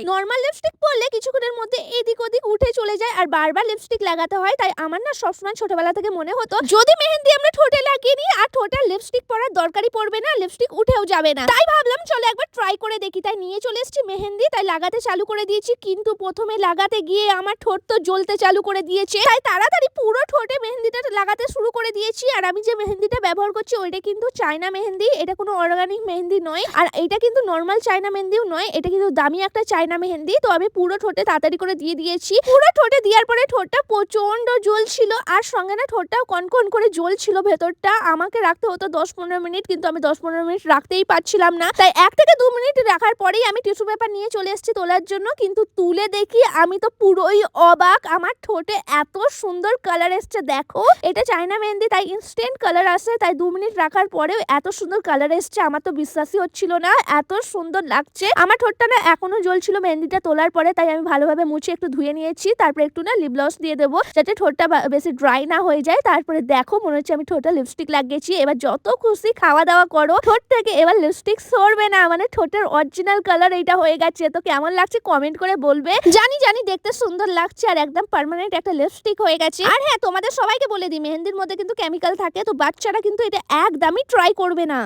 নয়। Normal lipstick পরলে কিছুক্ষণের মধ্যে এদিক ওদিক উঠে চলে যায় আর বারবার লিপস্টিক লাগাতে হয়। তাই আমার না সবসময় ছোটবেলা থেকে মনে হতো যদি মেহেন্দি আমরা ঠোঁটে লাগিয়ে নিই আর ঠোঁটে লিপস্টিক পরার দরকারই পড়বে না, লিপস্টিক উঠেও যাবে না। তাই ভাবলাম চলো একবার ট্রাই করে দেখি। তাই নিয়ে চলে এসেছি মেহেন্দি, তাই লাগাতে চালু করে দিয়েছি। কিন্তু প্রথমে লাগাতে গিয়ে আমার ঠোঁট তো জ্বলতে চালু করে দিয়েছে। তাই তাড়াতাড়ি পুরো ঠোঁটে মেহেন্দিটা লাগাতে শুরু করে দিয়েছি। আর আমি যে মেহেন্দিটা ব্যবহার করছি ওইটা কিন্তু চায়না মেহেন্দি, এটা কোনো অর্গানিক মেহেন্দি নয়। আর এটা কিন্তু নর্মাল চায়না মেহেন্দিও নয়, এটা কিন্তু দামি একটা চায়না মেহেন্দি। তো আমি পুরো ঠোঁটে তাড়াতাড়ি করে দিয়ে দিয়েছি। পুরো ঠোঁটে দেওয়ার পরে ঠোঁটটা প্রচন্ড জ্বলছিল আর সঙ্গে না ঠোঁটটাও কনকন করে জ্বলছিল ভেতরটা। আমাকে রাখতে হতো 10-15 মিনিট, কিন্তু আমি 10-15 মিনিট রাখতেই পারছিলাম না। তাই 1 থেকে 2 মিনিট রাখার পরেই আমি টিস্যু পেপার নিয়ে চলে এসেছি তোলার জন্য। কিন্তু তুলে দেখি আমি তো পুরোই অবাক, আমার ঠোঁটে এত সুন্দর কালার এসছে। দেখো এটা চায়না মেহেন্দি, তাই ইনস্ট্যান্ট কালার আসে। তাই 2 মিনিট রাখার পরেও এত সুন্দর কালার এসছে, আমার তো বিশ্বাসই হচ্ছিল না, এত সুন্দর লাগছে। আমার ঠোঁটটা না এখনো জ্বলছিল মেহেন্দিটা তোলার পরে। তাই আমি ভালোভাবে মুছে একটু ধুয়ে নিয়েছি। তারপরে একটু না লিপ গ্লস দিয়ে দেবো যাতে ঠোঁটটা বেশি ড্রাই না হয়ে যায়। তারপরে দেখো মনে হচ্ছে আমি ঠোঁটে লিপস্টিক লাগিয়েছি। এবার যত খুশি খাওয়া দাওয়া করো, ঠোঁট থেকে এবার লিপস্টিক সরবে না। মানে ঠোঁটের অরিজিনাল কালার এইটা হয়ে গেছে। তো কেমন লাগছে কমেন্ট করে বলবে। জানি দেখতে সুন্দর লাগছে আর একদম পার্মানেন্ট একটা লিপস্টিক হয়ে গেছে। আর হ্যাঁ, তোমাদের সবাইকে বলে দিই মেহেন্দির মধ্যে কিন্তু কেমিক্যাল থাকে, তো বাচ্চারা কিন্তু এটা একদমই ট্রাই করবে না।